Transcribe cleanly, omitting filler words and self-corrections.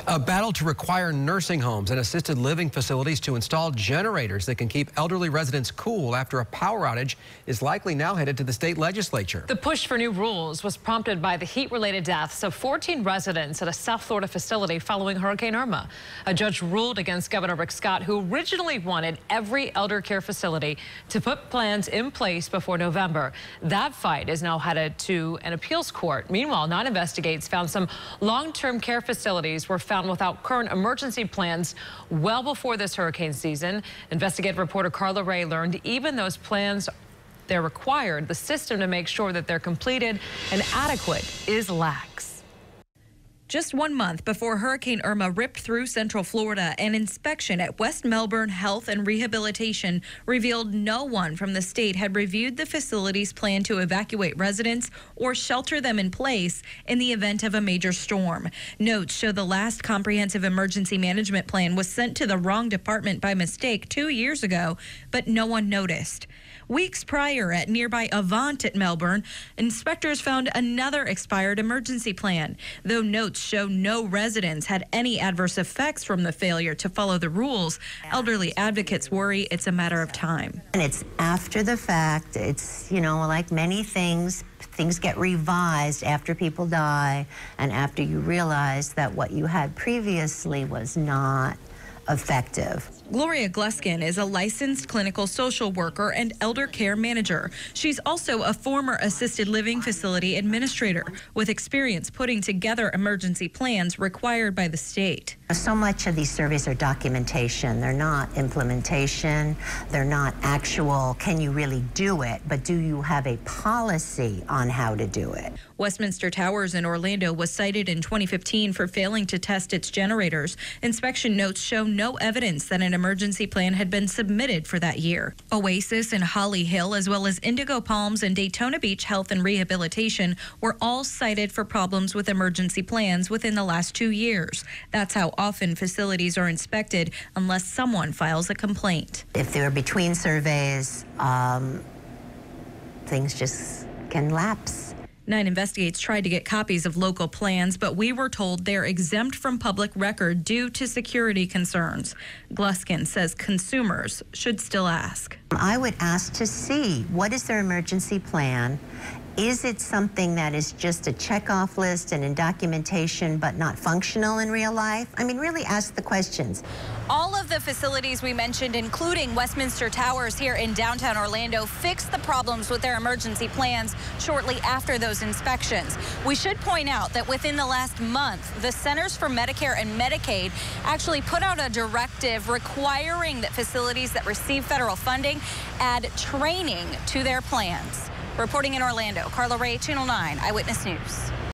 A battle to require nursing homes and assisted living facilities to install generators that can keep elderly residents cool after a power outage is likely now headed to the state legislature. The push for new rules was prompted by the heat-related deaths of 14 residents at a South Florida facility following Hurricane Irma. A judge ruled against Governor Rick Scott, who originally wanted every elder care facility to put plans in place before November. That fight is now headed to an appeals court. Meanwhile, non-investigates found some long-term care facilities were found without current emergency plans well before this hurricane season. Investigative reporter Carla Ray learned even those plans, they're required. The system to make sure that they're completed and adequate is lax. Just 1 month before Hurricane Irma ripped through Central Florida, an inspection at West Melbourne Health and Rehabilitation revealed no one from the state had reviewed the facility's plan to evacuate residents or shelter them in place in the event of a major storm. Notes show the last comprehensive emergency management plan was sent to the wrong department by mistake 2 years ago, but no one noticed. Weeks prior at nearby Avant at Melbourne, inspectors found another expired emergency plan. Though notes show no residents had any adverse effects from the failure to follow the rules, elderly advocates worry it's a matter of time. And it's after the fact. It's, like many things get revised after people die and after you realize that what you had previously was not effective. Gloria Gluskin is a licensed clinical social worker and elder care manager. She's also a former assisted living facility administrator with experience putting together emergency plans required by the state. So much of these surveys are documentation. They're not implementation. They're not actual, can you really do it? But do you have a policy on how to do it? Westminster Towers in Orlando was cited in 2015 for failing to test its generators. Inspection notes show no evidence that an emergency plan had been submitted for that year. Oasis and Holly Hill, as well as Indigo Palms and Daytona Beach Health and Rehabilitation, were all cited for problems with emergency plans within the last 2 years. That's how often facilities are inspected unless someone files a complaint. If they're between surveys, things just can lapse. 9 investigates tried to get copies of local plans, but we were told they're exempt from public record due to security concerns. Gluskin says consumers should still ask. I would ask to see what is their emergency plan. Is it something that is just a checkoff list and in documentation but not functional in real life? I mean, really ask the questions. All of the facilities we mentioned, including Westminster Towers here in downtown Orlando, fixed the problems with their emergency plans shortly after those inspections. We should point out that within the last month, the Centers for Medicare and Medicaid actually put out a directive requiring that facilities that receive federal funding add training to their plans. Reporting in Orlando, Carla Ray, Channel 9 Eyewitness News.